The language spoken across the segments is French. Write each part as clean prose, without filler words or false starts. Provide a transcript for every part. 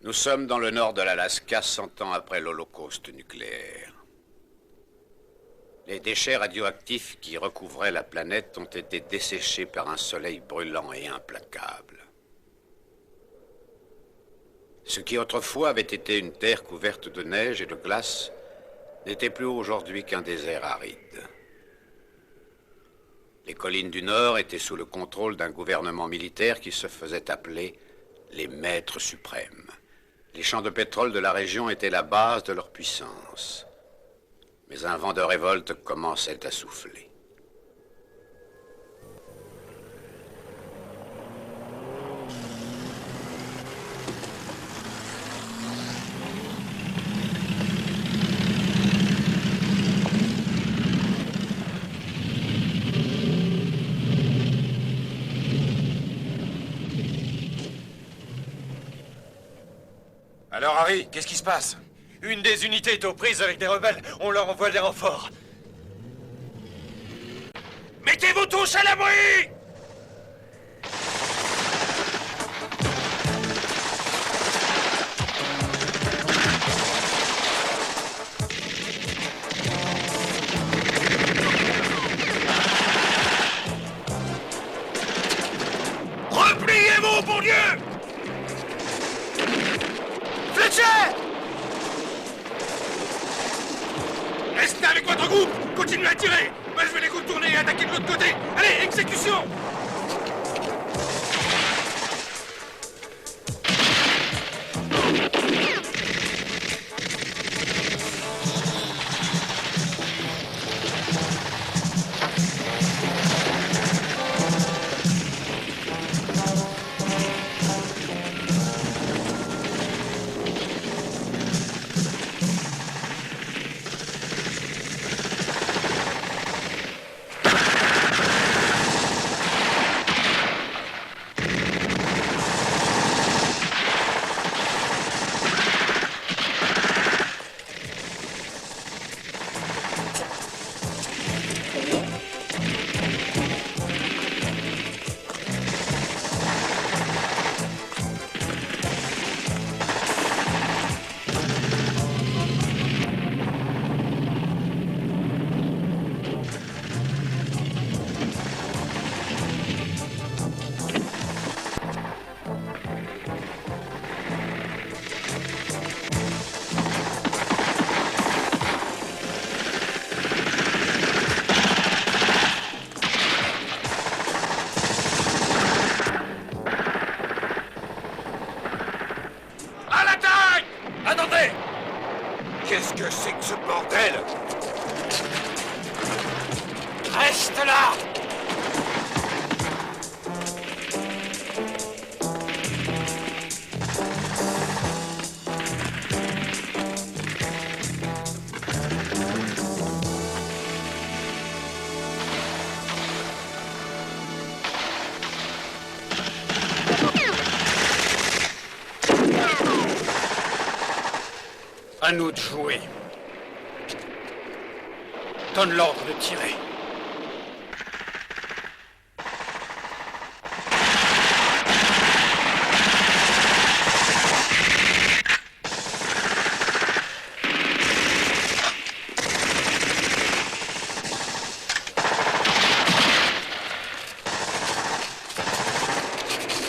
Nous sommes dans le nord de l'Alaska 100 ans après l'Holocauste nucléaire. Les déchets radioactifs qui recouvraient la planète ont été desséchés par un soleil brûlant et implacable. Ce qui autrefois avait été une terre couverte de neige et de glace n'était plus aujourd'hui qu'un désert aride. Les collines du Nord étaient sous le contrôle d'un gouvernement militaire qui se faisait appeler les maîtres suprêmes. Les champs de pétrole de la région étaient la base de leur puissance. Mais un vent de révolte commençait à souffler. Alors Harry, qu'est-ce qui se passe? Une des unités est aux prises avec des rebelles. On leur envoie des renforts. Mettez-vous tous à l'abri! Repliez-vous, bon Dieu! Fletcher! Restez avec votre groupe! Continuez à tirer! Moi, je vais les contourner et attaquer de l'autre côté! Allez, exécution! Attendez! Qu'est-ce que c'est que ce bordel? Reste là! À nous de jouer. Donne l'ordre de tirer.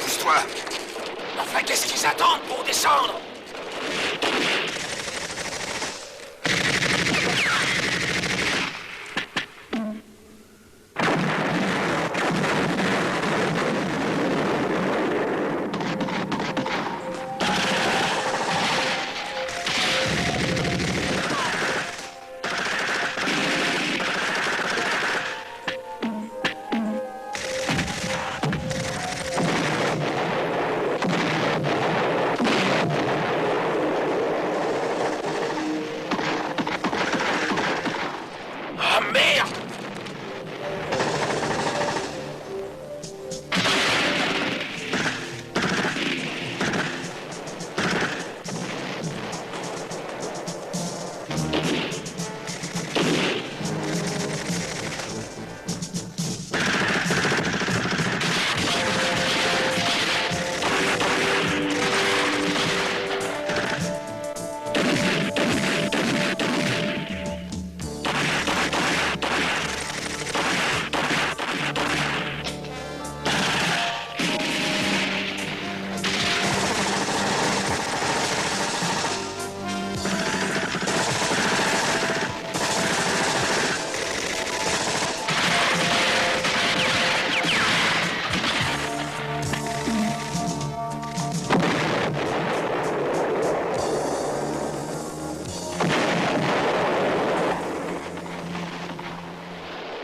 Pousse-toi! Enfin, qu'est-ce qu'ils attendent pour descendre?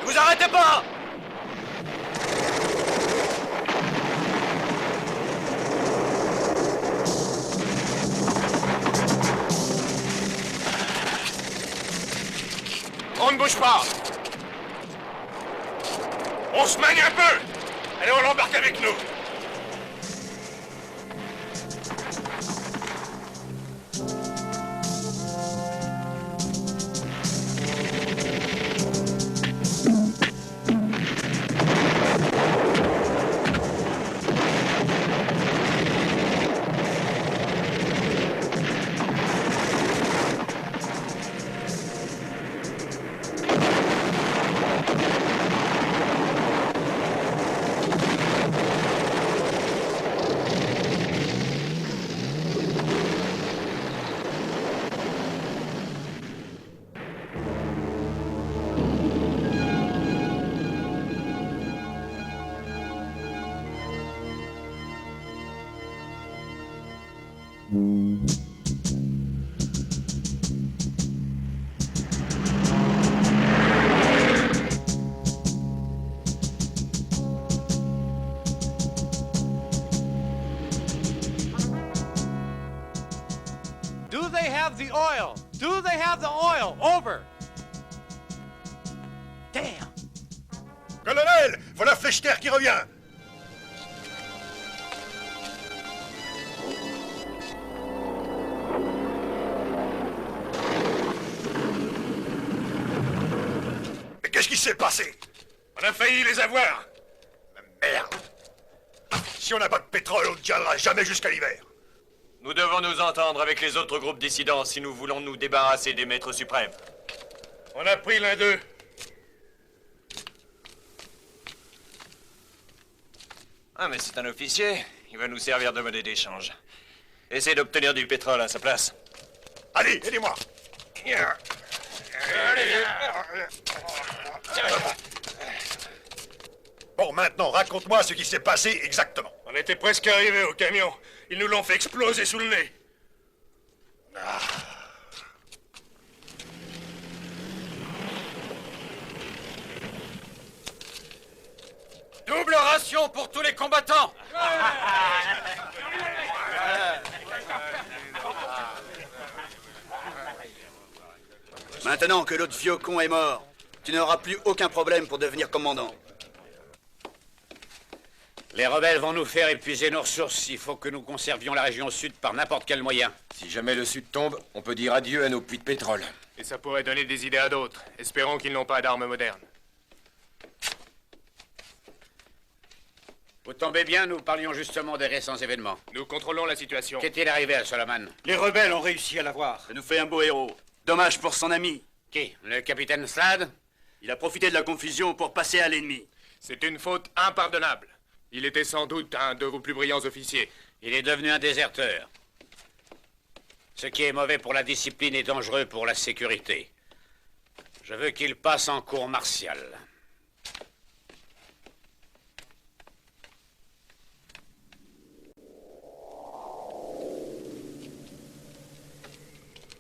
Vous arrêtez pas! On ne bouge pas! On se manie un peu! Allez, on l'embarque avec nous! Do they have the oil? Do they have the oil? Over. Damn. Colonel, voilà Flechter qui revient. Mais qu'est-ce qui s'est passé? On a failli les avoir! La merde. Si on n'a pas de pétrole, on ne tiendra jamais jusqu'à l'hiver. Nous devons nous entendre avec les autres groupes dissidents si nous voulons nous débarrasser des maîtres suprêmes. On a pris l'un d'eux. Ah, mais c'est un officier. Il va nous servir de monnaie d'échange. Essayez d'obtenir du pétrole à sa place. Allez, aidez-moi. Bon, maintenant, raconte-moi ce qui s'est passé exactement. On était presque arrivés au camion. Ils nous l'ont fait exploser sous le nez. Double ration pour tous les combattants! Maintenant que l'autre vieux con est mort, tu n'auras plus aucun problème pour devenir commandant. Les rebelles vont nous faire épuiser nos ressources. Il faut que nous conservions la région sud par n'importe quel moyen. Si jamais le sud tombe, on peut dire adieu à nos puits de pétrole. Et ça pourrait donner des idées à d'autres. Espérons qu'ils n'ont pas d'armes modernes. Vous tombez bien, nous parlions justement des récents événements. Nous contrôlons la situation. Qu'est-il arrivé à Solomon? Les rebelles ont réussi à l'avoir. Ça nous fait un beau héros. Dommage pour son ami. Qui? Le capitaine Slade? Il a profité de la confusion pour passer à l'ennemi. C'est une faute impardonnable. Il était sans doute un de vos plus brillants officiers. Il est devenu un déserteur. Ce qui est mauvais pour la discipline est dangereux pour la sécurité. Je veux qu'il passe en cour martiale.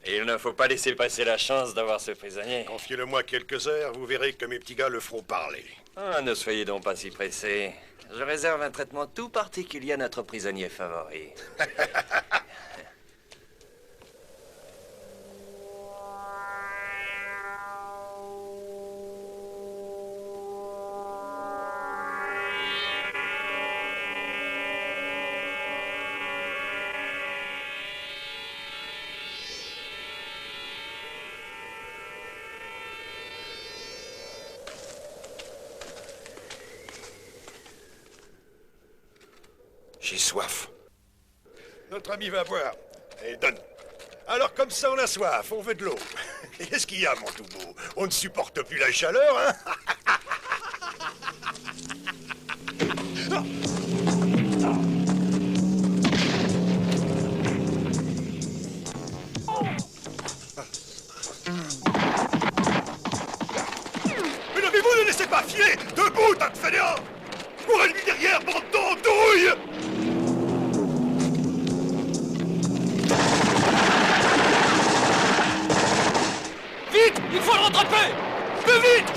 Et il ne faut pas laisser passer la chance d'avoir ce prisonnier. Confiez-le-moi quelques heures, vous verrez que mes petits gars le feront parler. Ah, ne soyez donc pas si pressés. Je réserve un traitement tout particulier à notre prisonnier favori. J'ai soif. Notre ami va boire. Et donne. Alors comme ça on a soif, on veut de l'eau. Qu'est-ce qu'il y a, mon tout beau? On ne supporte plus la chaleur, hein? Mais levez-vous, ne laissez pas filer! Debout, tas de fainéants! Courez-lui derrière, bande d'andouilles! Vite! Il faut le rattraper! Plus vite!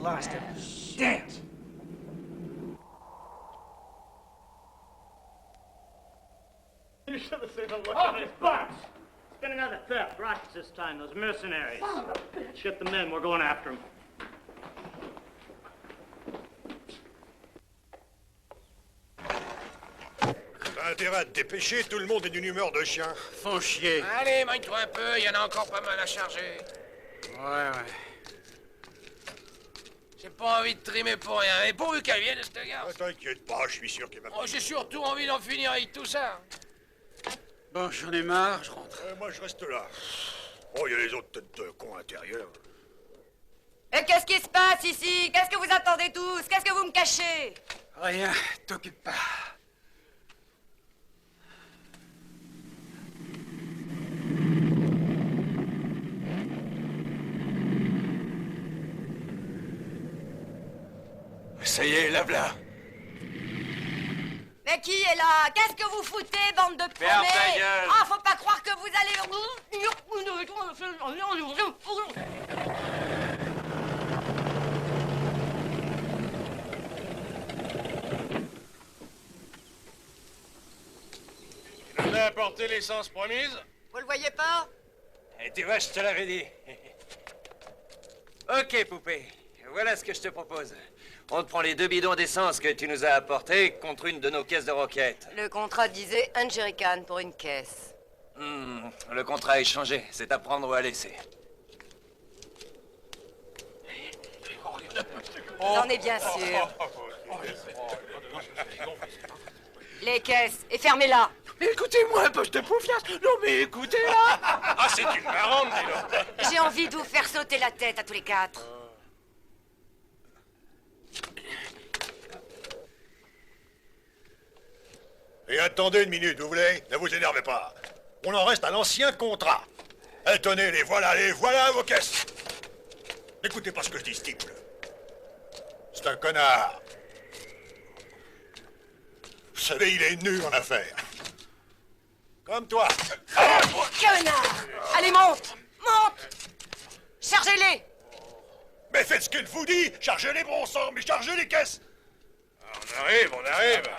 lost him. Damn. You should have seen the look on his box. It's been another theft. Rockets this time, those mercenaries. Ship the men, we're going after them. T'as intérêt à te dépêcher, tout le monde est d'une humeur de chien. Font chier. Allez, magne-toi un peu, il y en a encore pas mal à charger. Ouais. J'ai pas envie de trimer pour rien, mais pourvu qu'elle vienne, cette gare. T'inquiète pas, je suis sûr qu'il va... Oh, j'ai surtout envie d'en finir avec tout ça. Bon, j'en ai marre, je rentre. Moi, je reste là. Oh, il y a les autres têtes de cons à l'intérieur. Et qu'est-ce qui se passe ici? Qu'est-ce que vous attendez tous? Qu'est-ce que vous me cachez? Rien, t'occupe pas. Ça y est, la voilà. Mais qui est là? Qu'est-ce que vous foutez, bande de Ferme paumés? ta gueule. Ah, faut pas croire que vous allez... On a apporté l'essence promise? Vous le voyez pas? Et tu vois, je te l'avais dit. Ok, poupée. Voilà ce que je te propose. On te prend les 2 bidons d'essence que tu nous as apportés contre une de nos caisses de roquettes. Le contrat disait un jerrycan pour une caisse. Le contrat est changé. C'est à prendre ou à laisser. J'en ai bien sûr. Les caisses, et fermez-la. Mais écoutez-moi un peu, je te poufiasse. Non, mais écoutez-la. Ah, c'est une marrante, dis donc. J'ai envie de vous faire sauter la tête à tous les 4. Et attendez une minute, vous voulez? Ne vous énervez pas. On en reste à l'ancien contrat. Eh, tenez, les voilà vos caisses. N'écoutez pas ce que je dis, Steve. C'est un connard. Vous savez, il est nul en affaires. Comme toi. Connard! Allez, monte! Monte! Chargez-les! Mais faites ce qu'il vous dit. Chargez les bons sang, mais chargez les caisses. On arrive.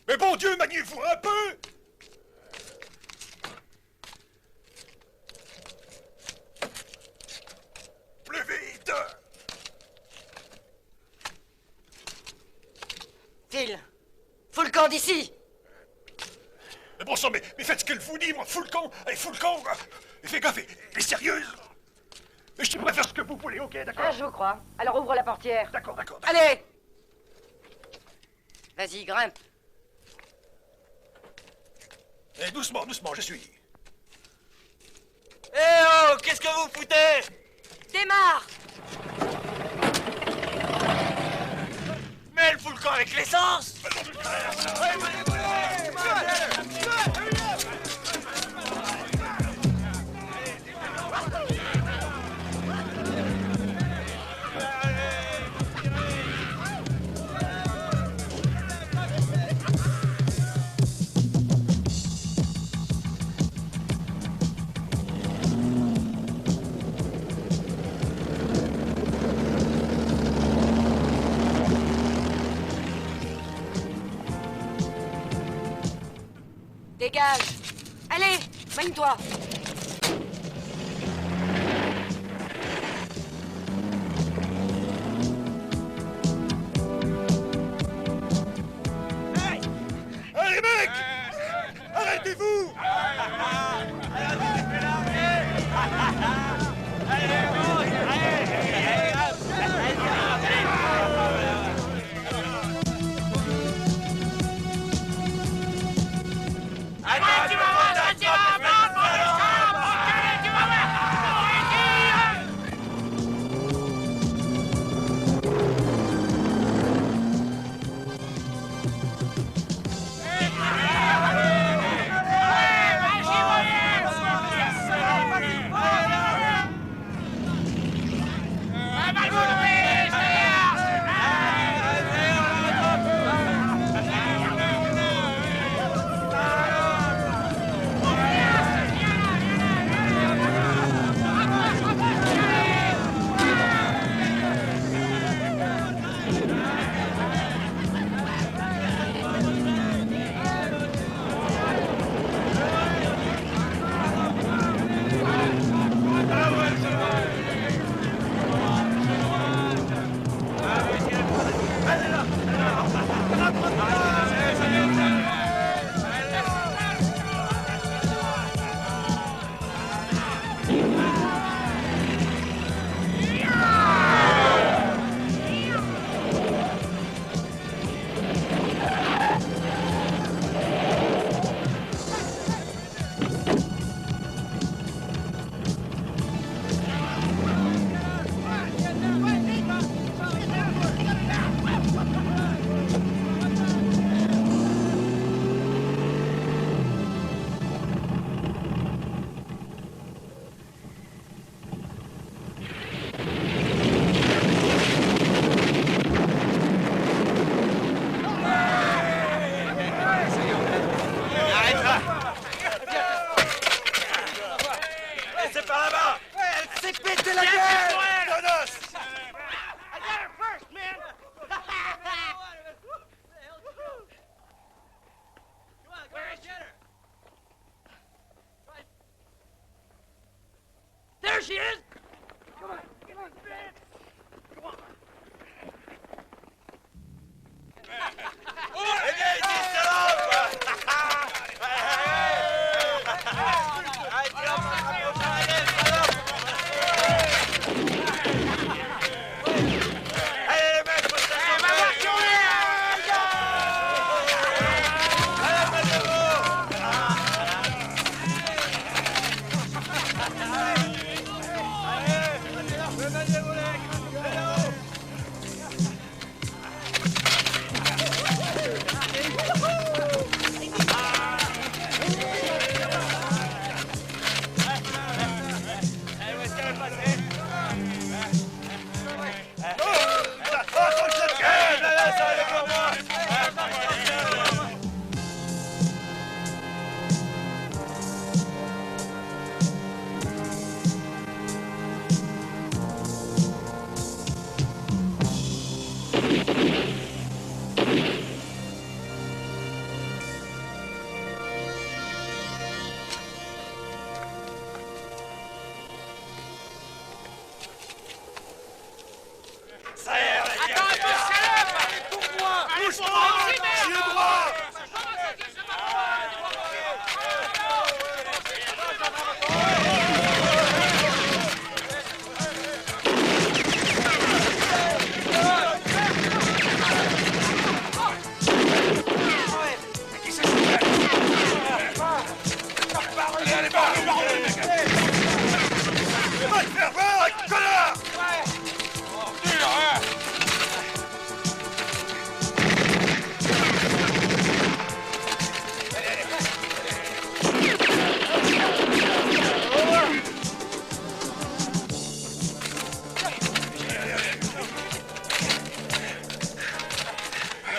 Mais bon Dieu, maniez-vous un peu. Plus vite. Phil, fous le camp d'ici! Mais bon sang, mais faites ce qu'elle vous dit, moi, fous le camp. Allez, fous le camp. Et fais gaffe, et sérieuse. Mais je pourrais faire ce que vous voulez, ok, d'accord? Ah, je vous crois. Alors ouvre la portière. D'accord. Allez! Vas-y, grimpe. Et doucement, je suis. Eh oh, qu'est-ce que vous foutez? Démarre! Mais elle fout le camp avec l'essence. Dégage! Allez, mène-toi! Allez, mec! Arrêtez-vous! connasse! I got her first, man! Where is she? There she is! Come on, man! Come on.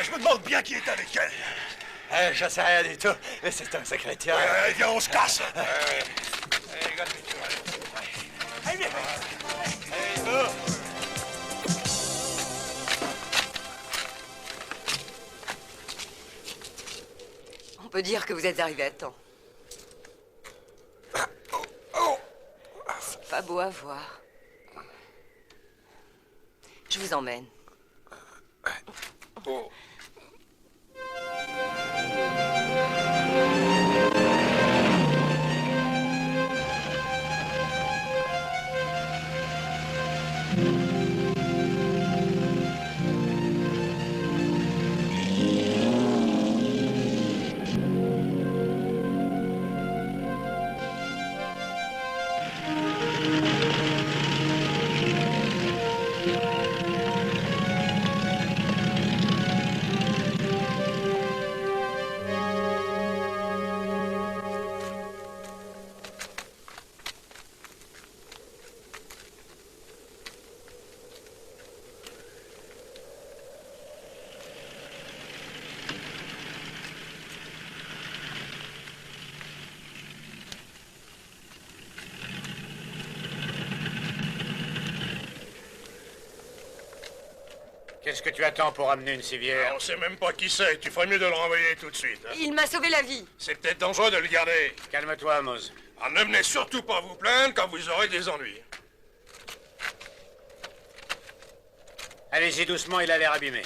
Je me demande bien qui est avec elle. Je sais rien du tout, mais c'est un secrétaire. Viens, on se casse. On peut dire que vous êtes arrivé à temps. C'est pas beau à voir. Je vous emmène. Qu'est-ce que tu attends pour amener une civière? On sait même pas qui c'est. Tu ferais mieux de le renvoyer tout de suite. Hein. Il m'a sauvé la vie. C'est peut-être dangereux de le garder. Calme-toi, Amos. Alors, ne venez surtout pas vous plaindre quand vous aurez des ennuis. Allez-y doucement, il a l'air abîmé.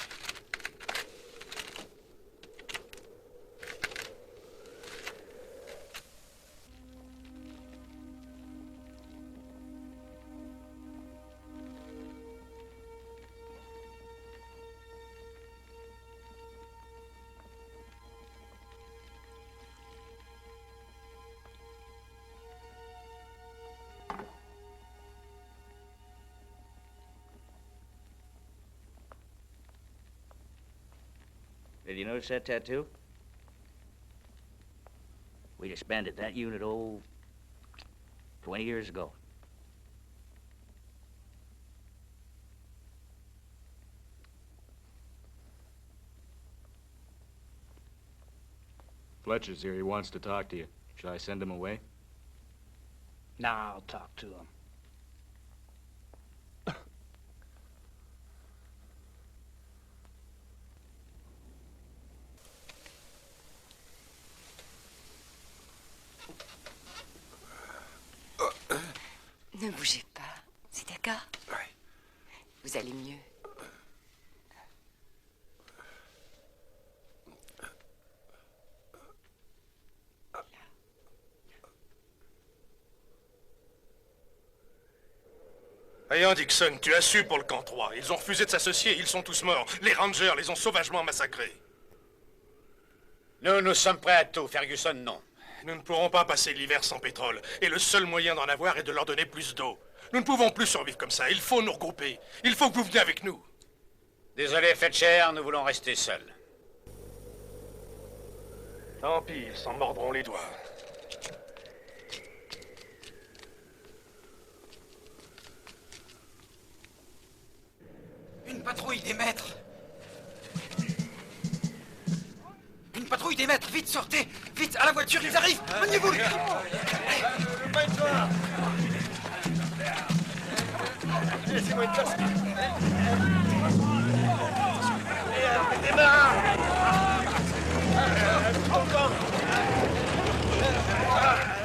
Did you notice that tattoo? We disbanded that unit, 20 years ago. Fletcher's here. He wants to talk to you. Should I send him away? Nah, I'll talk to him. Ne bougez pas, c'est d'accord? Ouais. Vous allez mieux. Rien, Dixon, tu as su pour le camp 3. Ils ont refusé de s'associer, ils sont tous morts. Les Rangers les ont sauvagement massacrés. Nous sommes prêts à tout, Ferguson, non. Nous ne pourrons pas passer l'hiver sans pétrole. Et le seul moyen d'en avoir est de leur donner plus d'eau. Nous ne pouvons plus survivre comme ça. Il faut nous regrouper. Il faut que vous veniez avec nous. Désolé, Fletcher, nous voulons rester seuls. Tant pis, ils s'en mordront les doigts. Une patrouille des maîtres. Une patrouille des maîtres, vite, sortez. Vite, à la voiture, ils arrivent. Maniez-vous. Laissez-moi une place.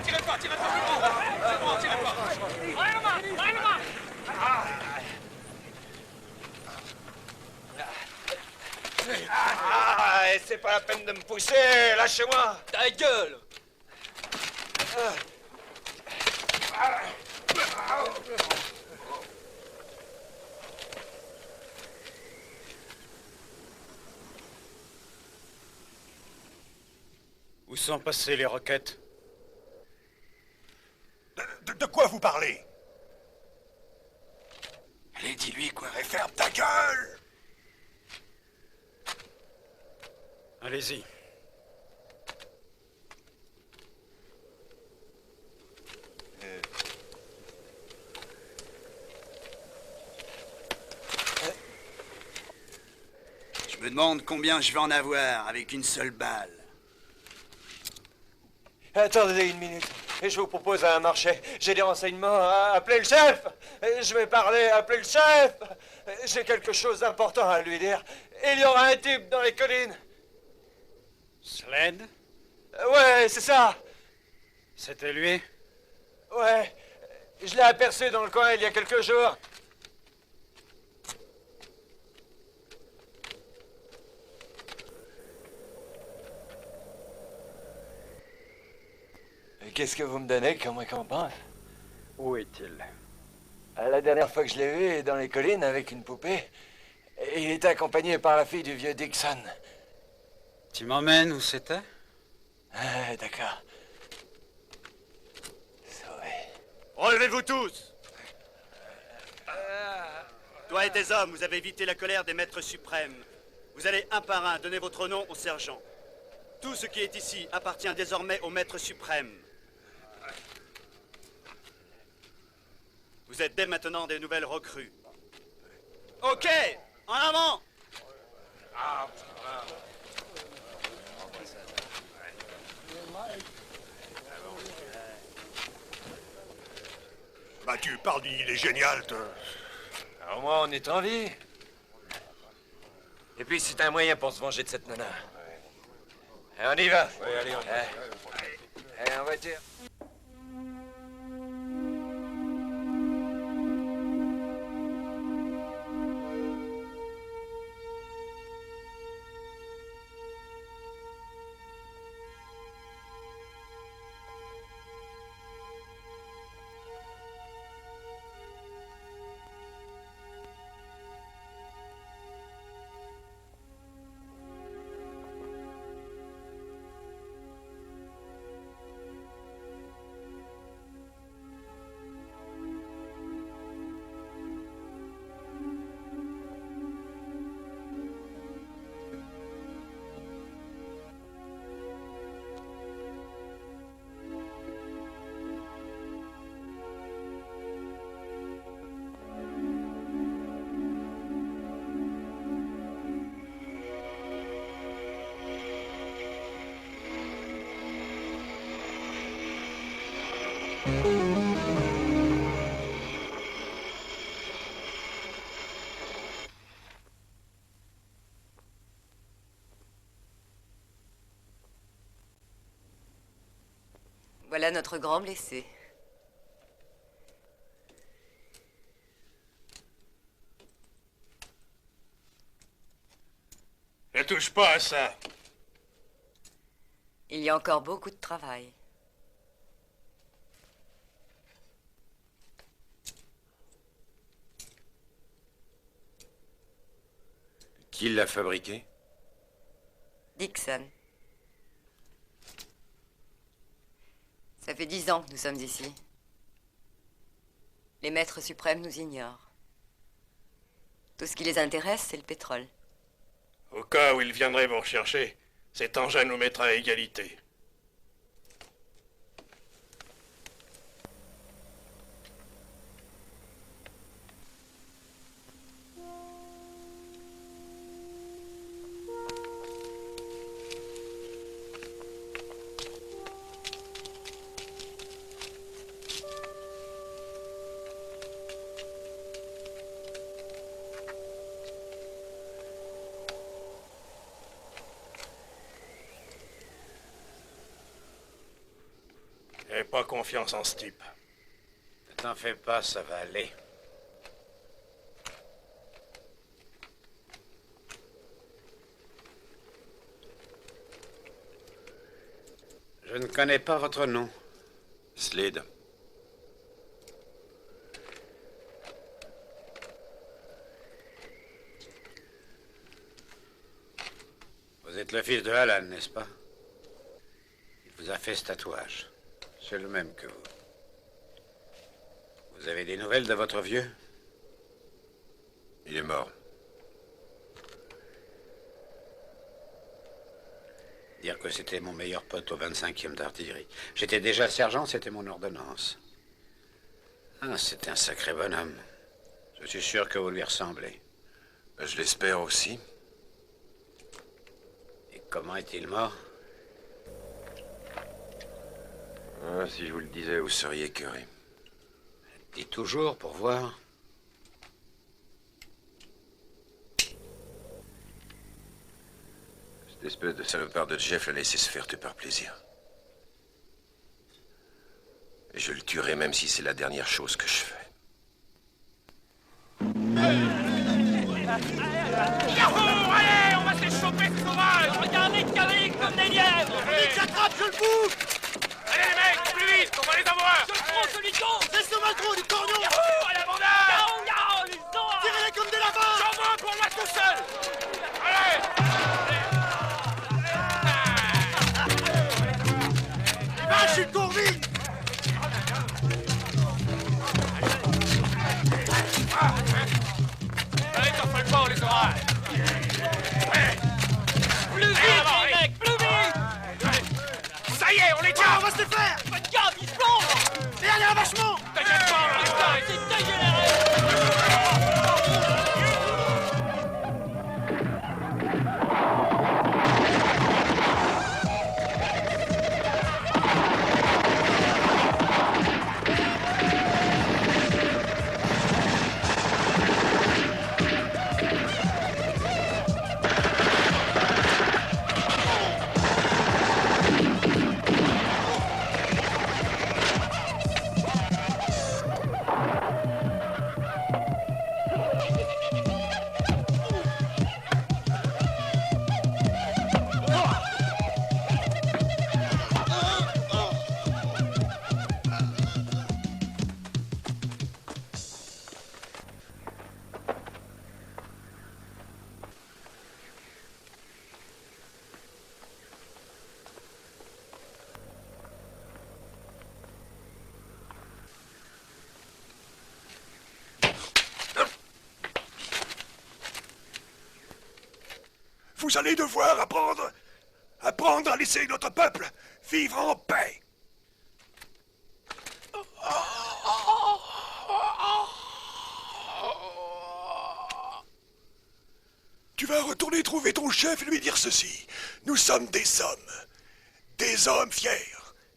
Tirez pas plus grand. C'est bon, tirez pas. Ah, c'est pas la peine de me pousser, lâchez-moi. Ta gueule. Où sont passées les roquettes? De quoi vous parlez? Allez, dis-lui quoi. Et ferme ta gueule! Allez-y. Je me demande combien je vais en avoir avec une seule balle. Attendez une minute. Et je vous propose un marché. J'ai des renseignements. Appelez le chef. Je vais parler. Appelez le chef. J'ai quelque chose d'important à lui dire. Il y aura un type dans les collines. Sled? Ouais, c'est ça. C'était lui? Ouais. Je l'ai aperçu dans le coin il y a quelques jours. Qu'est-ce que vous me donnez comme récompense? Où est-il? La dernière fois que je l'ai vu, dans les collines, avec une poupée, il était accompagné par la fille du vieux Dixon. Tu m'emmènes où c'était? Ah, d'accord. Sauvé. Relevez-vous tous! Toi et tes hommes, vous avez évité la colère des maîtres suprêmes. Vous allez un par un donner votre nom au sergent. Tout ce qui est ici appartient désormais au maître suprême. Vous êtes dès maintenant des nouvelles recrues. Ok, en avant! Bah, tu parles d'une idée géniale, toi. Au moins, on est en vie. Et puis, c'est un moyen pour se venger de cette nana. Et on y va. Oui, allez, on y va. Allez, en voiture. Voilà notre grand blessé. touche pas à ça. Il y a encore beaucoup de travail. Qui l'a fabriqué? Dixon. Ça fait 10 ans que nous sommes ici. Les maîtres suprêmes nous ignorent. Tout ce qui les intéresse, c'est le pétrole. Au cas où ils viendraient vous rechercher, cet engin nous mettra à égalité. J'ai pas confiance en ce type. Ne t'en fais pas, ça va aller. Je ne connais pas votre nom. Slade. Vous êtes le fils de Alan, n'est-ce pas? Il vous a fait ce tatouage. C'est le même que vous. Vous avez des nouvelles de votre vieux? Il est mort. Dire que c'était mon meilleur pote au 25e d'artillerie. J'étais déjà sergent, c'était mon ordonnance. Ah, c'est un sacré bonhomme. Je suis sûr que vous lui ressemblez. Je l'espère aussi. Et comment est-il mort? Ah, si je vous le disais, vous seriez écœuré. Dites toujours pour voir. Cette espèce de salopard de Jeff l'a laissé se faire tuer par plaisir. Et je le tuerai même si c'est la dernière chose que je fais. Yahoo! Allez, on va se les choper, ce sauvage! Regardez, carrés comme des lièvres! Vite, j'attrape, je le bouffe! Allez, mecs, plus vite, on va les avoir! Je le prends, celui con! Laisse-le macro, du corneau! Yahoo! À l'abandon! Tirez-les comme des lapins! J'en veux un pour moi tout seul! Allez! Va, je suis Courville! Allez, t'en fais pas, on les aura! Plus vite, les mecs, plus vite! Ça y est, on les tient! On va se les faire! Faites gaffe, ils se plombent! Et allez, un vachement! T'inquiète pas, on reste c'est dégénéré! Vous allez devoir apprendre à laisser notre peuple vivre en paix. Tu vas retourner trouver ton chef et lui dire ceci. Nous sommes des hommes fiers.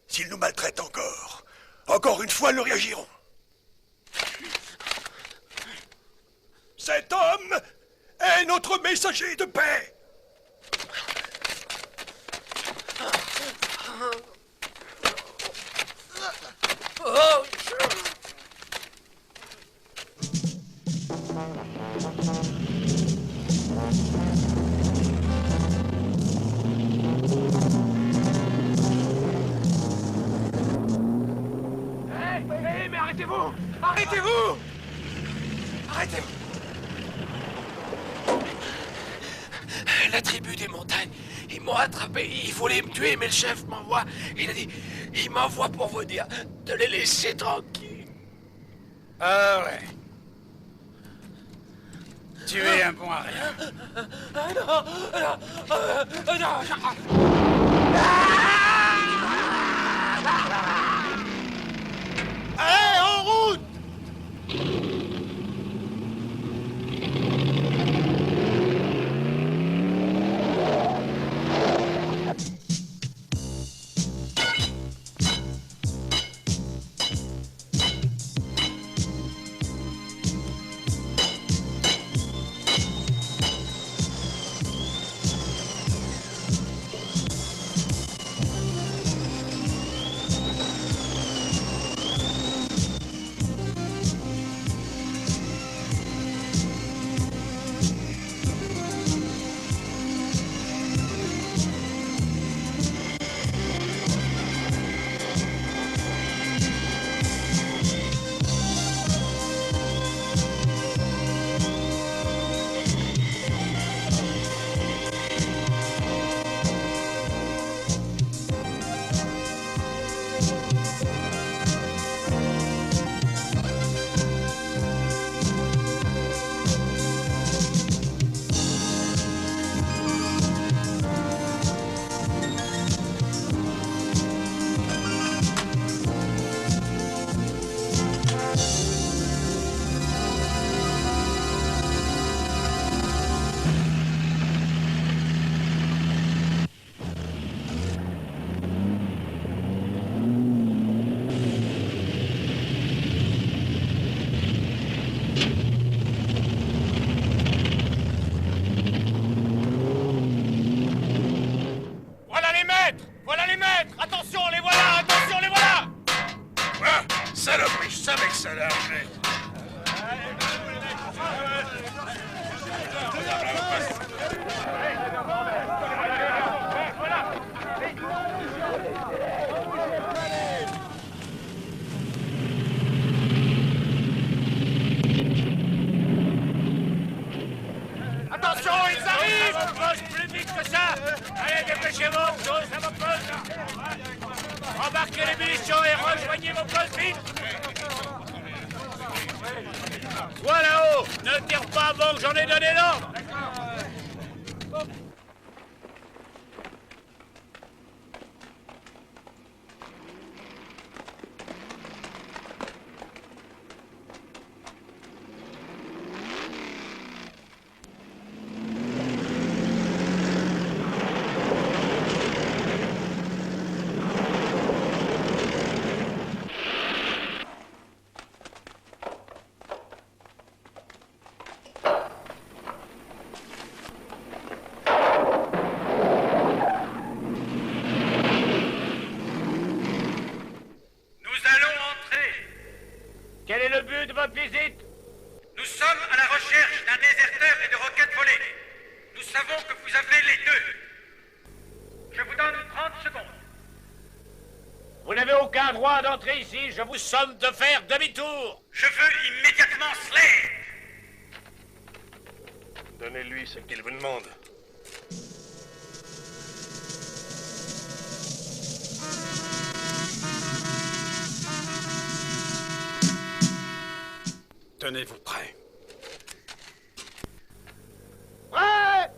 S'ils nous maltraitent encore une fois, nous réagirons. Cet homme est notre messager de paix. Oh! Arrêtez-vous! Arrêtez-vous! Arrêtez-vous! La tribu des montagnes, ils m'ont attrapé, ils voulaient me tuer, mais le chef m'envoie. Il a dit, il m'envoie pour vous dire de les laisser tranquilles. Ah ouais. Tu es un bon à rien. Non, non. Allez, en route! Attention, les voilà! Attention, les voilà! Quoi? Saloperie, je savais que ça allait arriver. Attention, ils arrivent! Ça m'approche plus vite que ça! Allez, dépêchez-vous, ça m'approche! Embarquez les munitions et rejoignez vos postes vite! Toi là-haut, ne tire pas avant que j'en ai donné l'ordre! Quel est le but de votre visite? Nous sommes à la recherche d'un déserteur et de roquettes volées. Nous savons que vous avez les deux. Je vous donne 30 secondes. Vous n'avez aucun droit d'entrer ici, je vous somme de faire demi-tour. Je veux immédiatement Slade. Donnez-lui ce qu'il vous demande. Tenez-vous prêts. Prêt!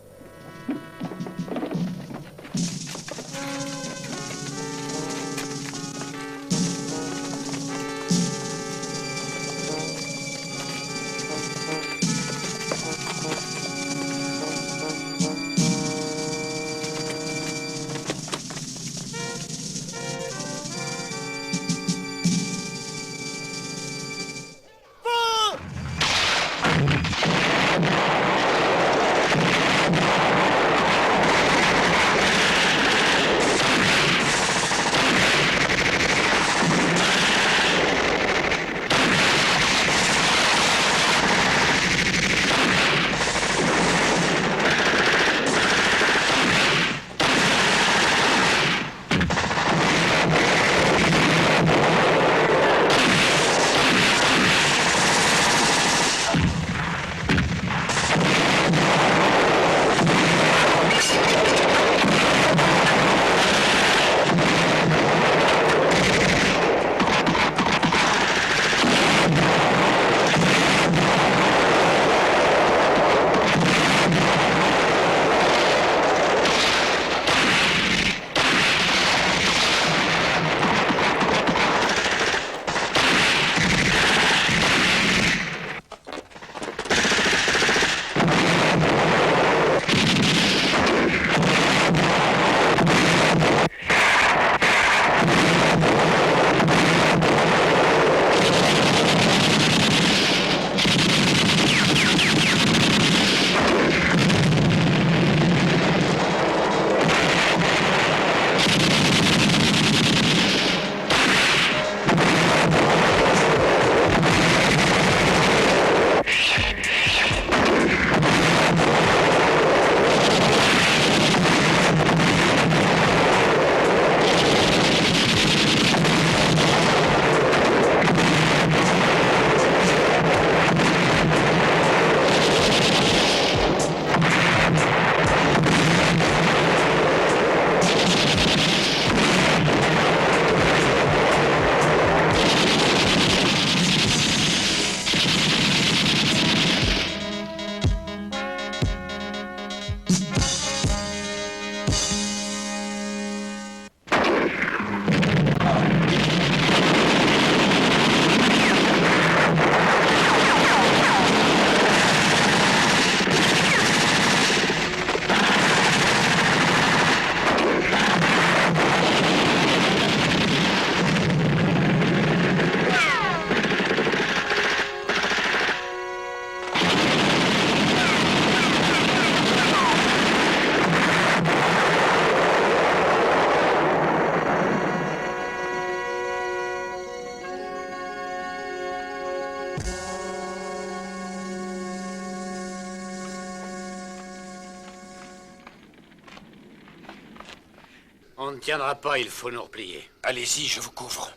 On ne tiendra pas, il faut nous replier. Allez-y, je vous couvre.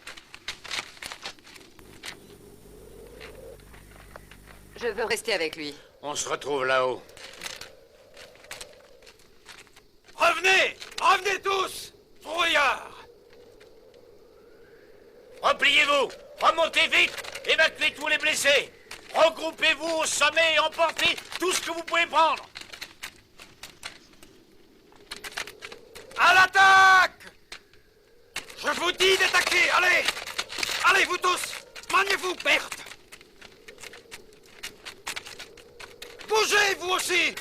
Je veux rester avec lui. On se retrouve là-haut. Revenez! Revenez tous! Brouillard! Repliez-vous! Remontez vite! Évacuez tous les blessés! Regroupez-vous au sommet et emportez tout ce que vous pouvez prendre! À l'attaque! Je vous dis d'attaquer! Allez! Allez, vous tous! Maniez-vous, Berthe! Bougez, vous aussi!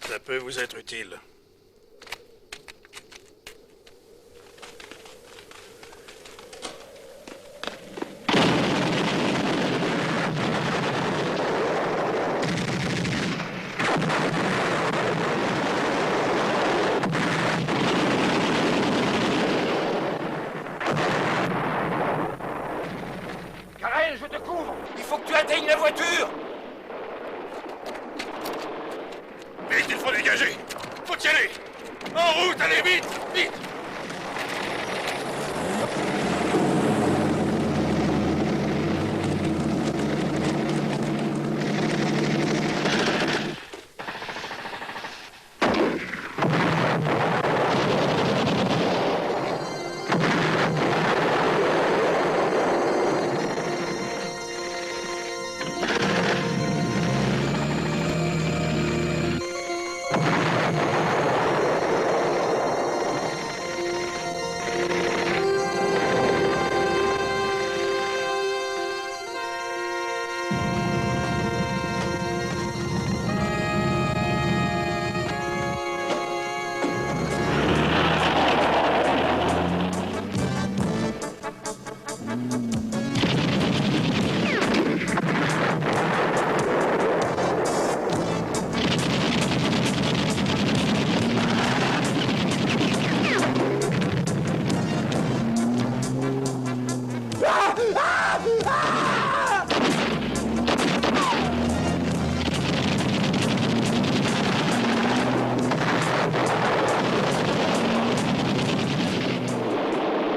Ça peut vous être utile. Karel, je te couvre! Il faut que tu atteignes la voiture! Vite, il faut dégager! Faut y aller! En route, allez vite! Vite!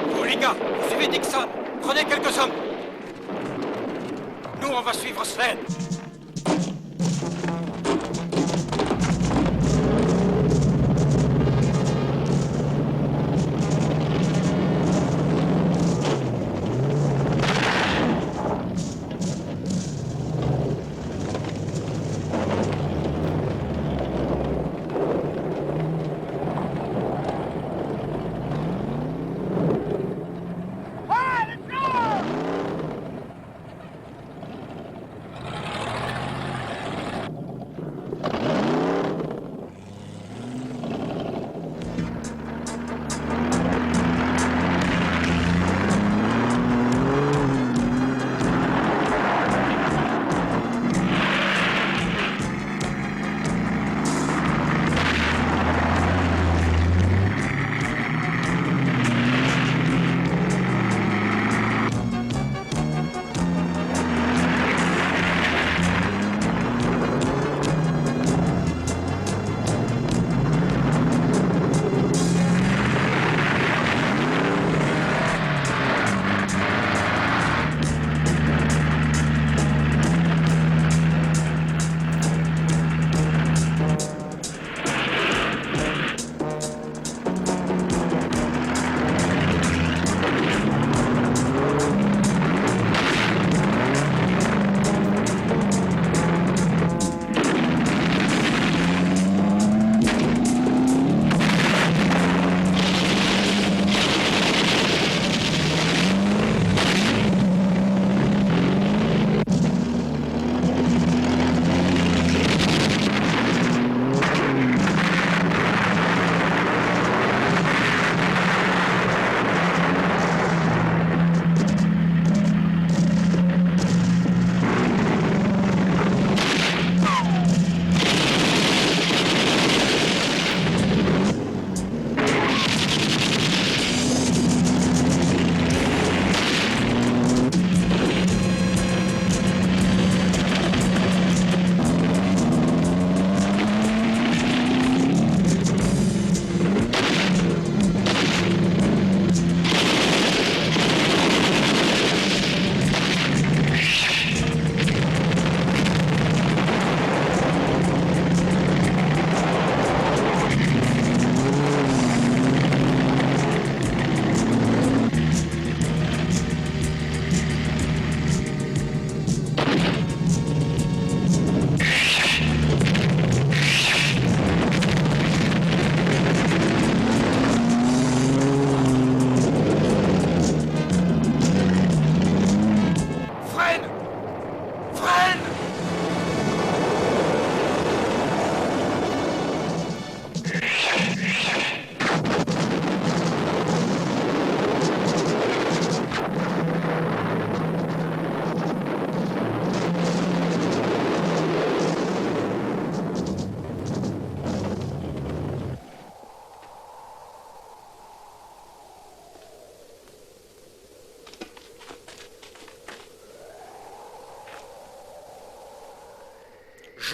Vous, les gars, suivez Dixon. Prenez quelques hommes. Nous, on va suivre Sven.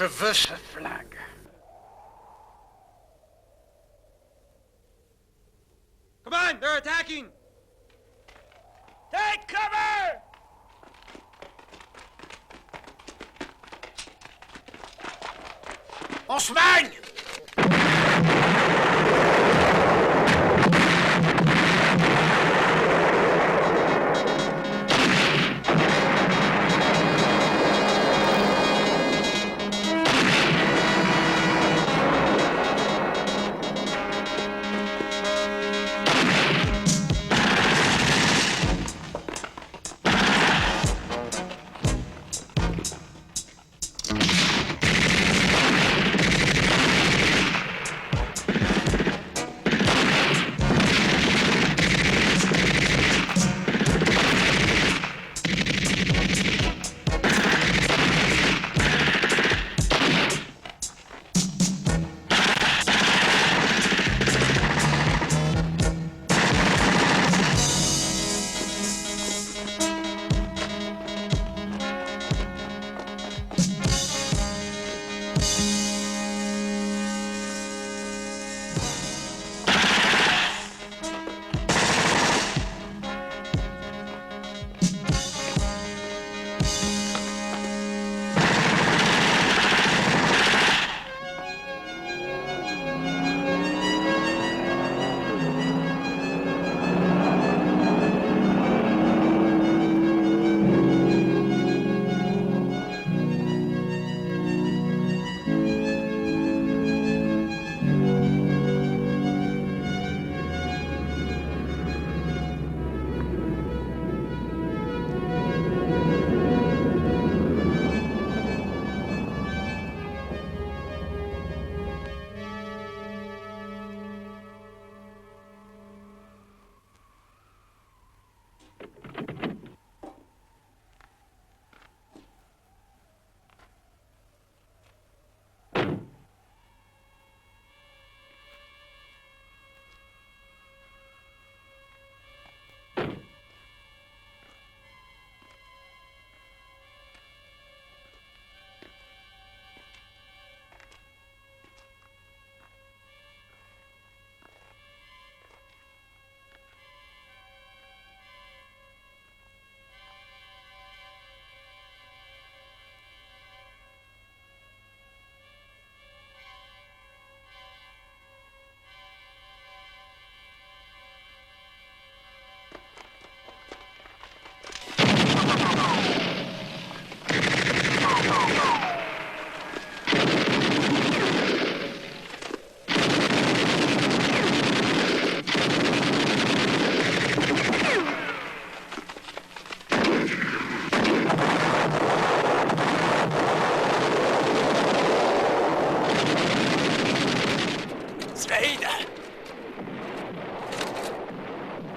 Je veux ce flingue. Come on, they're attacking! Take cover! On se magne!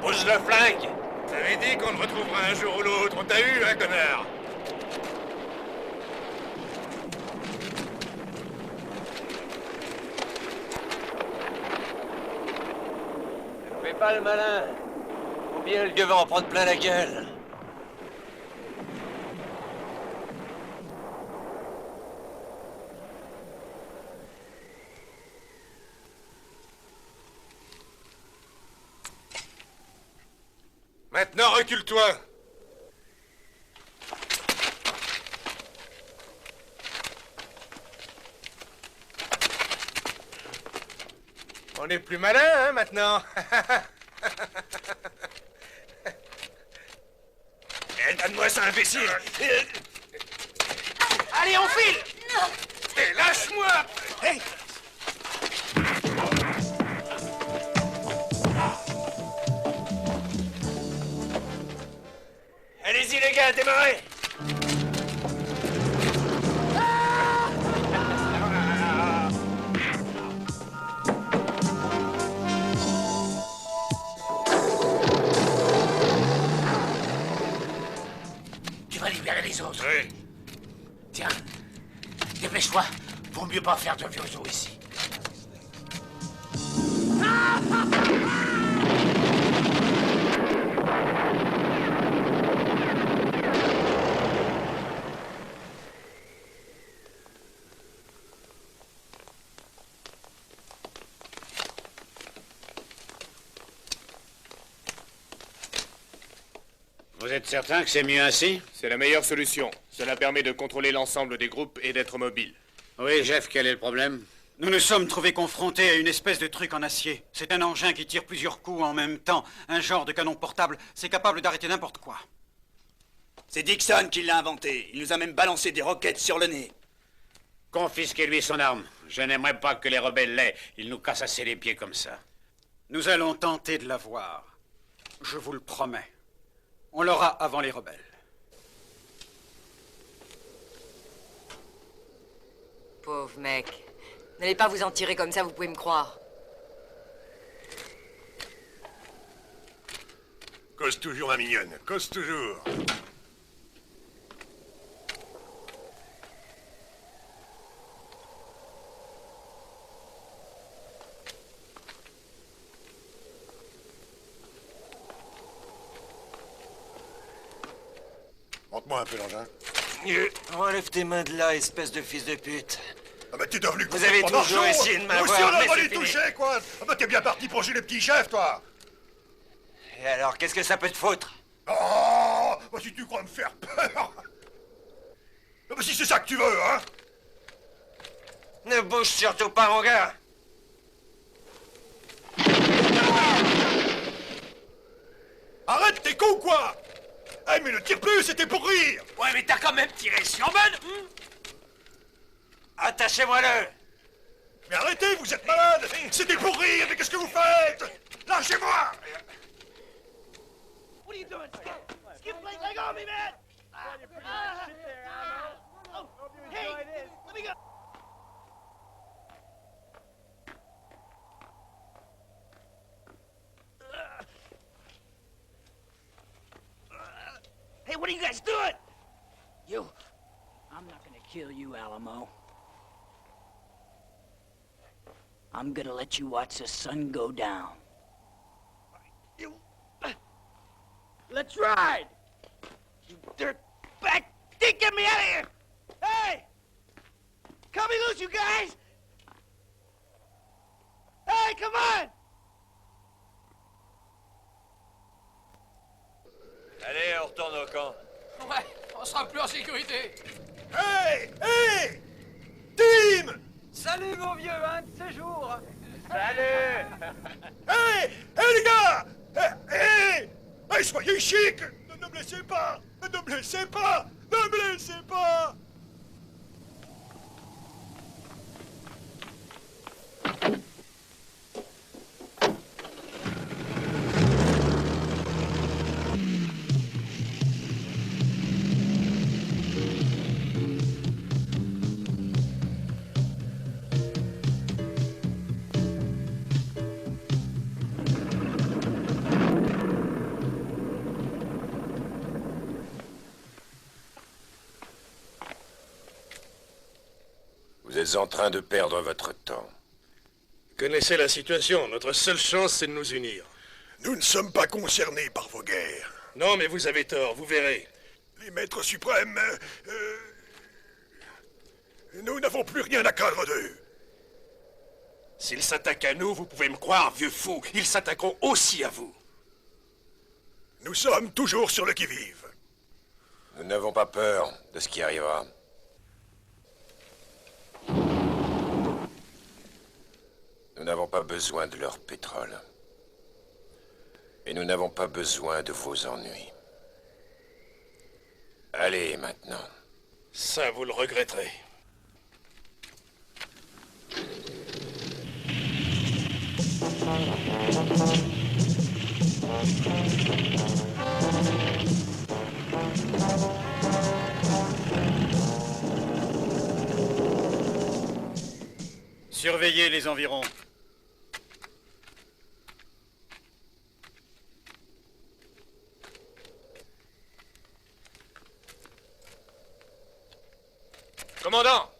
Pose le flingue! T'avais dit qu'on te retrouvera un jour ou l'autre. On t'a eu, hein, connard? Fais pas le malin. Ou bien le vieux va en prendre plein la gueule. Maintenant, recule-toi. On est plus malin, hein, maintenant. Donne-moi ça, imbécile. Allez, on file! Hé, lâche-moi! Hey. Allez-y, les gars, démarrez! Tu vas libérer les autres. Oui. Tiens, dépêche-toi. Vaut mieux pas faire de vieux os ici. êtes certain que c'est mieux ainsi? C'est la meilleure solution. Cela permet de contrôler l'ensemble des groupes et d'être mobile. Oui, Jeff, quel est le problème? Nous nous sommes trouvés confrontés à une espèce de truc en acier. C'est un engin qui tire plusieurs coups en même temps. Un genre de canon portable. C'est capable d'arrêter n'importe quoi. C'est Dixon qui l'a inventé. Il nous a même balancé des roquettes sur le nez. Confisquez-lui son arme. Je n'aimerais pas que les rebelles l'aient. Ils nous cassent assez les pieds comme ça. Nous allons tenter de l'avoir. Je vous le promets. On l'aura avant les rebelles. Pauvre mec. N'allez pas vous en tirer comme ça, vous pouvez me croire. Cause toujours, ma mignonne. Cause toujours. Montre-moi un peu l'engin. Enlève tes mains de là, espèce de fils de pute. Ah bah t'es devenu Vous avez complètement toujours marchand. essayé de Nous aussi, m'avoir, on a mais pas c'est les fini. toucher, quoi. Ah bah t'es bien parti pour jouer les petits chefs, toi. Et alors, qu'est-ce que ça peut te foutre? Oh, bah si tu crois me faire peur. Ah bah si c'est ça que tu veux, hein. Ne bouge surtout pas, mon gars. Arrête, t'es con ou quoi? Eh mais ne tire plus, c'était pour rire. Ouais, mais t'as quand même tiré sur bonne. Attachez-moi-le. Mais arrêtez, vous êtes malade. C'était pour rire, mais qu'est-ce que vous faites? Lâchez-moi. What are you doing? Skip, let go of me, man! Hey, let me go! Hey, what are you guys doing? You. I'm not gonna kill you, Alamo. I'm gonna let you watch the sun go down. Let's ride! You dirt back! Get me out of here! Hey! Cut me loose, you guys! Hey, come on! Allez, on retourne au camp. Ouais, on sera plus en sécurité. Hey, hey, Tim. Salut, mon vieux, un de ces jours. Salut. Hey, hey les gars. Hey, hey, soyez chic. Ne me blessez pas. Ne me blessez pas. Ne me blessez pas. Vous êtes en train de perdre votre temps. Connaissez la situation. Notre seule chance, c'est de nous unir. Nous ne sommes pas concernés par vos guerres. Non, mais vous avez tort, vous verrez. Les maîtres suprêmes... nous n'avons plus rien à craindre d'eux. S'ils s'attaquent à nous, vous pouvez me croire, vieux fou. Ils s'attaqueront aussi à vous. Nous sommes toujours sur le qui-vive. Nous n'avons pas peur de ce qui arrivera. Nous n'avons pas besoin de leur pétrole. Et nous n'avons pas besoin de vos ennuis. Allez, maintenant. Ça, vous le regretterez. Surveillez les environs. Commandant!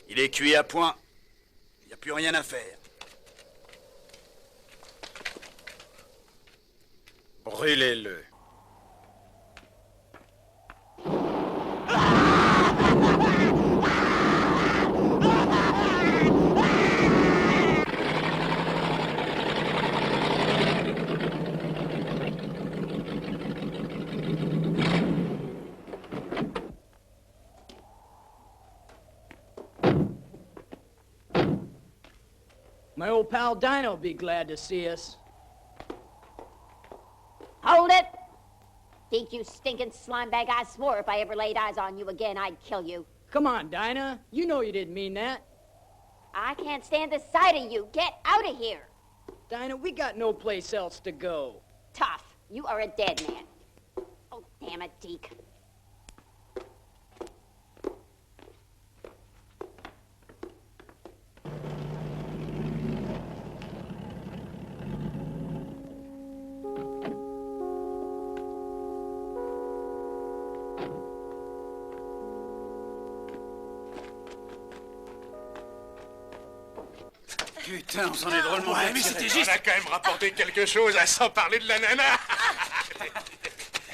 Il est cuit à point. Il n'y a plus rien à faire. Brûlez-le. My old pal Dinah'll be glad to see us. Hold it! Deke, you stinking slimebag, I swore if I ever laid eyes on you again, I'd kill you. Come on, Dinah. You know you didn't mean that. I can't stand the sight of you. Get out of here. Dinah, we got no place else to go. Tough. You are a dead man. Oh, damn it, Deke. Putain, on s'en est drôlement Ouais, fait mais tirer. c'était juste. On a quand même rapporté quelque chose, sans parler de la nana.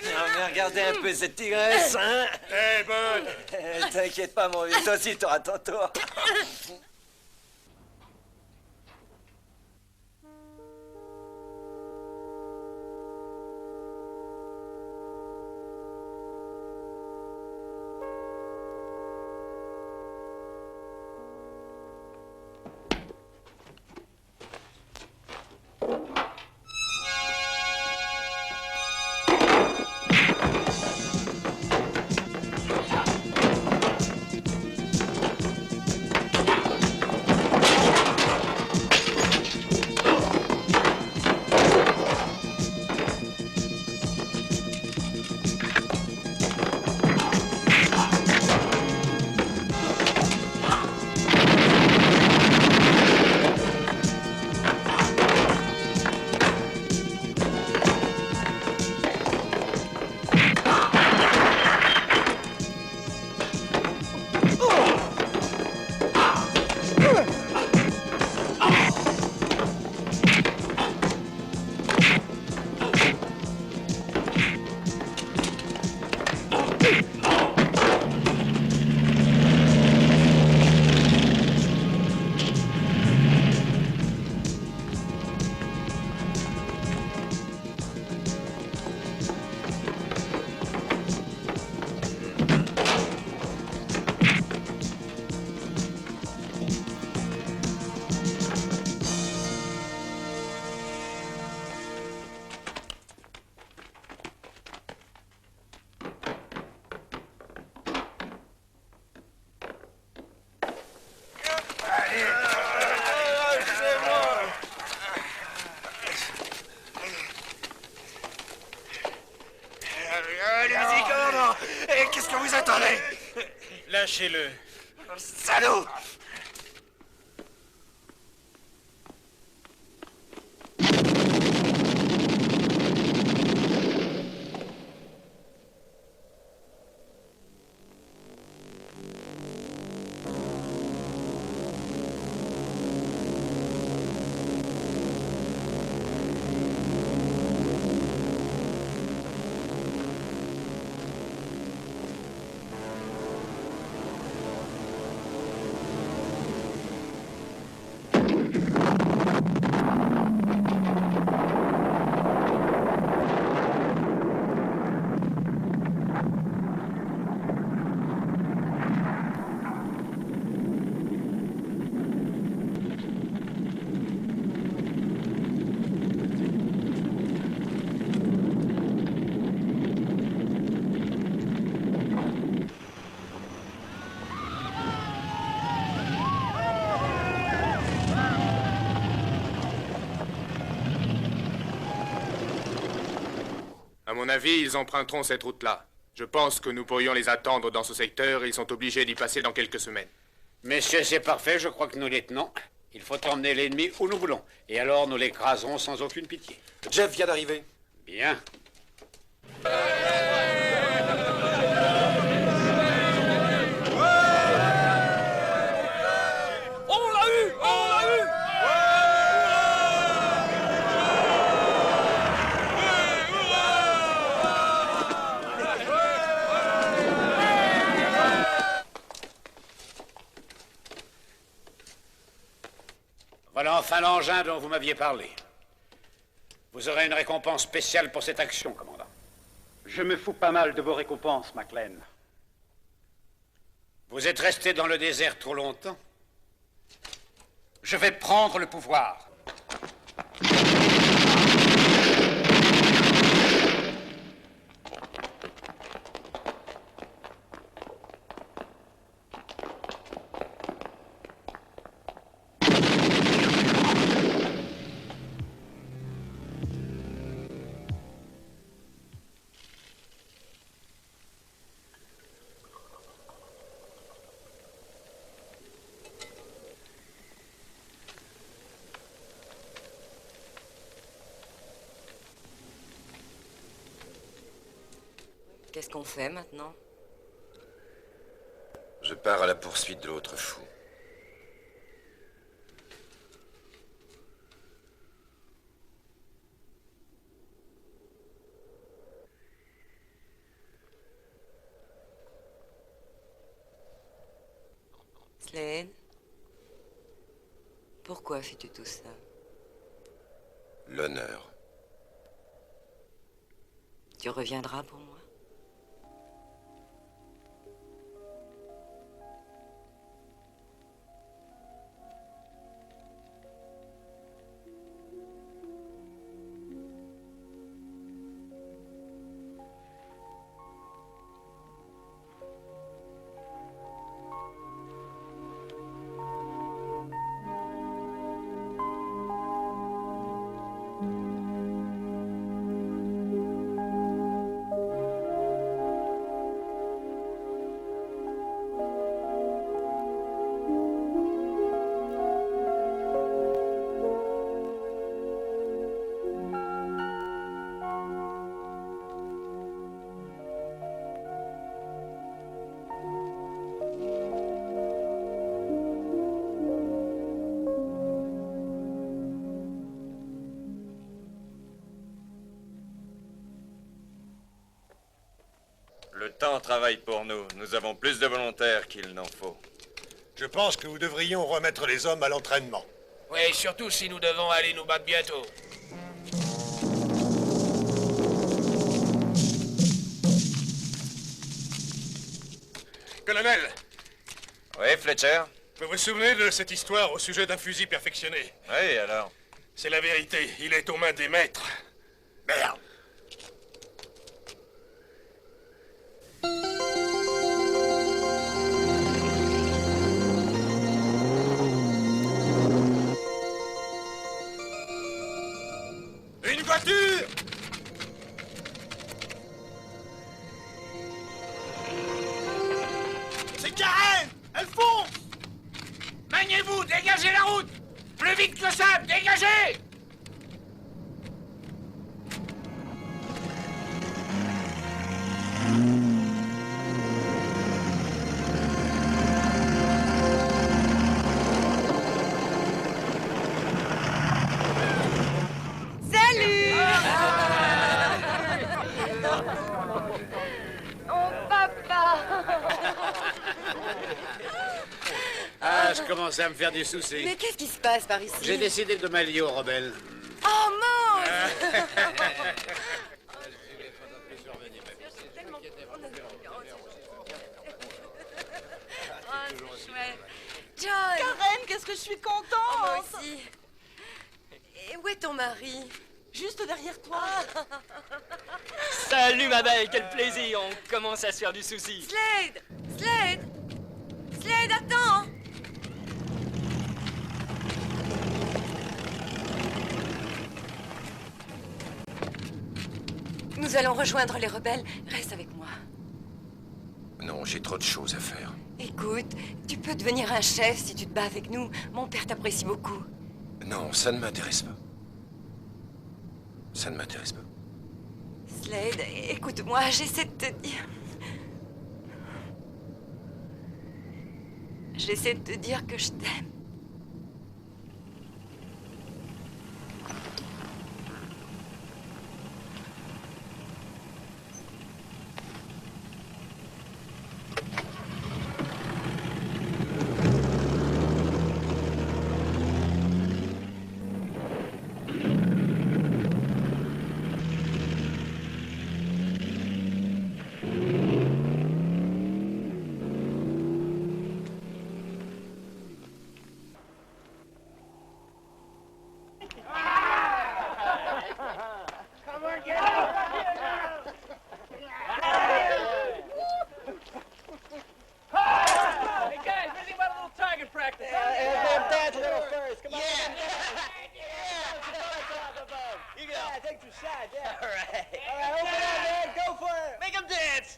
Non, mais regardez un peu cette tigresse, hein. Eh, bonne. T'inquiète pas, mon vieux, toi aussi, t'auras ton tour. Allez-y, commandant. Et qu'est-ce que vous attendez? Lâchez-le. Salaud! À mon avis, ils emprunteront cette route-là. Je pense que nous pourrions les attendre dans ce secteur et ils sont obligés d'y passer dans quelques semaines. Messieurs, c'est parfait, je crois que nous les tenons. Il faut emmener l'ennemi où nous voulons. Et alors, nous l'écraserons sans aucune pitié. Jeff vient d'arriver. Bien. On l'a eu! On l'a eu! Voilà enfin l'engin dont vous m'aviez parlé. Vous aurez une récompense spéciale pour cette action, commandant. Je me fous pas mal de vos récompenses, McLean. Vous êtes resté dans le désert trop longtemps. Je vais prendre le pouvoir. Qu'est-ce qu'on fait maintenant? Je pars à la poursuite de l'autre fou. Slade? Pourquoi fais-tu tout ça? L'honneur. Tu reviendras pour moi? Le temps travaille pour nous. Nous avons plus de volontaires qu'il n'en faut. Je pense que nous devrions remettre les hommes à l'entraînement. Oui, surtout si nous devons aller nous battre bientôt. Colonel! Oui, Fletcher? Vous vous souvenez de cette histoire au sujet d'un fusil perfectionné? Oui, alors? C'est la vérité. Il est aux mains des maîtres. Merde! Une voiture! C'est Karen! Elle fonce! Maniez-vous, dégagez la route! Plus vite que ça, dégagez! Salut! Oh, papa! Ah, je commence à me faire du souci. Mais qu'est-ce qui se passe par ici? J'ai décidé de m'allier aux rebelles. Oh, Mose! John! Karen, qu'est-ce que je suis contente! Moi aussi. Et où est ton mari? Juste derrière toi. Salut ma belle, quel plaisir, on commence à se faire du souci. Slade! Slade! Slade, attends! Nous allons rejoindre les rebelles. Reste avec moi. Non, j'ai trop de choses à faire. Écoute, tu peux devenir un chef si tu te bats avec nous. Mon père t'apprécie beaucoup. Non, ça ne m'intéresse pas. Ça ne m'intéresse pas. Slade, écoute-moi, j'essaie de te dire... J'essaie de te dire que je t'aime. Come on. You go. Yeah, take your shot, yeah. All right. All right, open up, man. Go for it. Make him dance.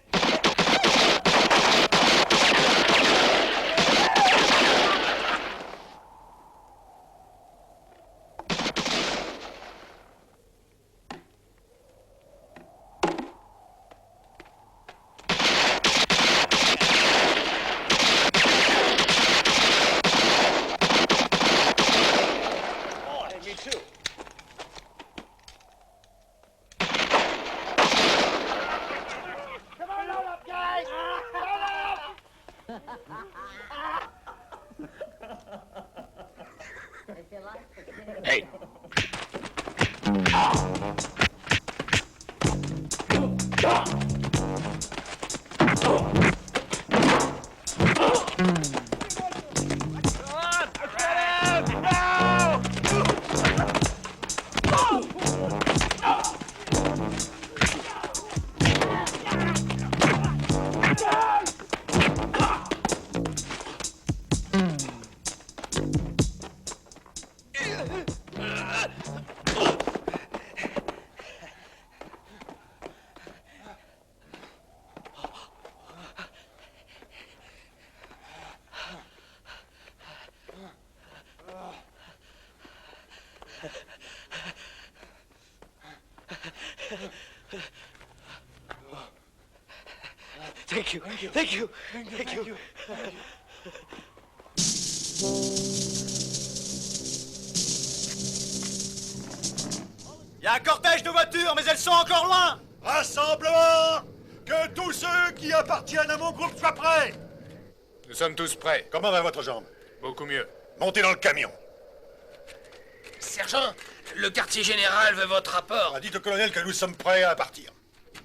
Me too. Come on, load up, guys! Load up! Hey. Thank you. Thank you. Thank you. Thank you. Il y a un cortège de voitures, mais elles sont encore loin. Rassemblement! Que tous ceux qui appartiennent à mon groupe soient prêts! Nous sommes tous prêts. Comment va votre jambe? Beaucoup mieux. Montez dans le camion. Sergent, le quartier général veut votre rapport. Dites au colonel que nous sommes prêts à partir.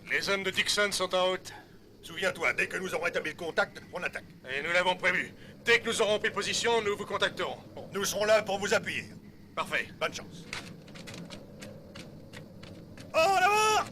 Les hommes de Dixon sont en route. Souviens-toi, dès que nous aurons établi le contact, on attaque. Et nous l'avons prévu. Dès que nous aurons pris position, nous vous contacterons. Bon, nous serons là pour vous appuyer. Parfait. Bonne chance. En avant!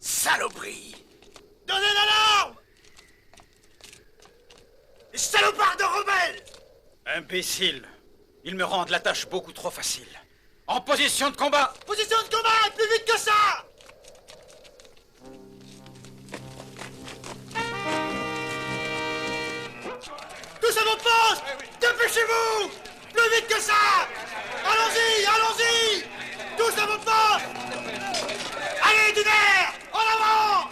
Saloperie! Donnez l'alarme! Les salopards de rebelles! Imbécile! Ils me rendent la tâche beaucoup trop facile. En position de combat! Position de combat! Plus vite que ça! Tous à vos postes! Dépêchez-vous! Plus vite que ça! Allons-y! Allons-y! Tous à vos postes! Allez, Duner! En avant!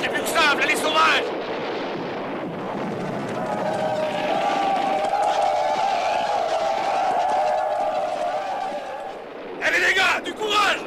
c'est plus que simple, les sauvages! Allez les gars, du courage!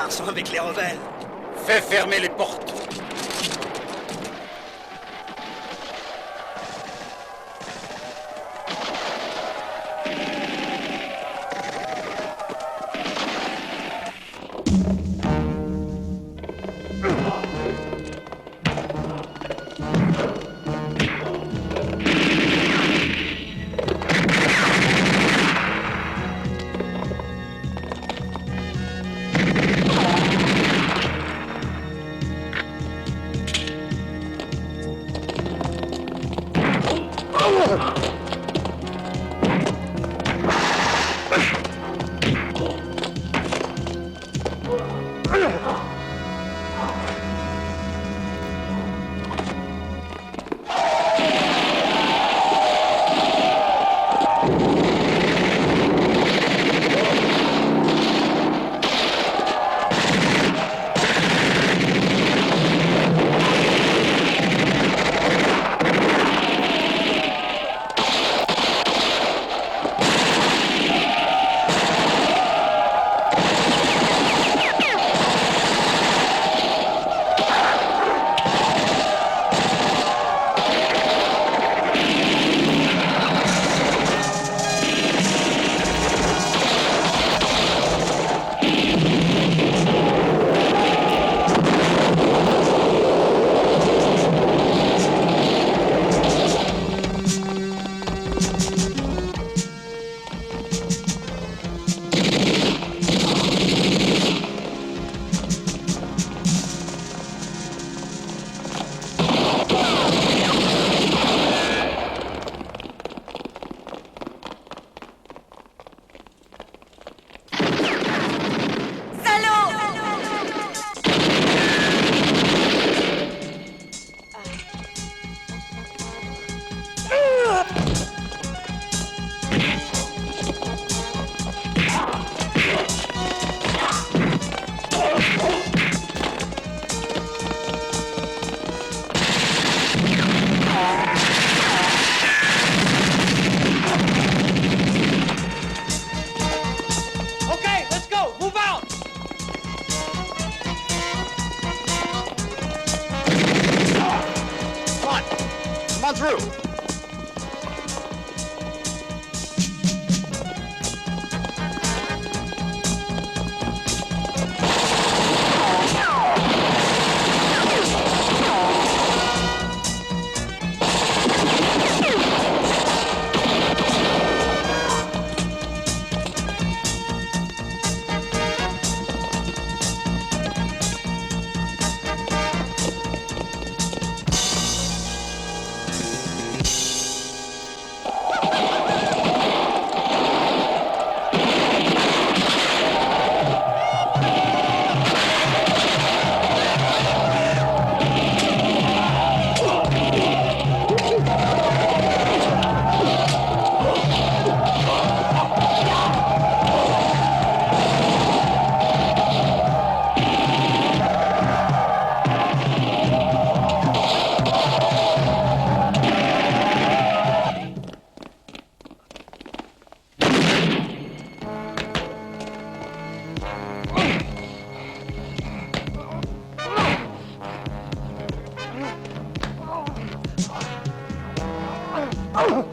Sont avec les rebelles. Fais fermer les portes. Oh!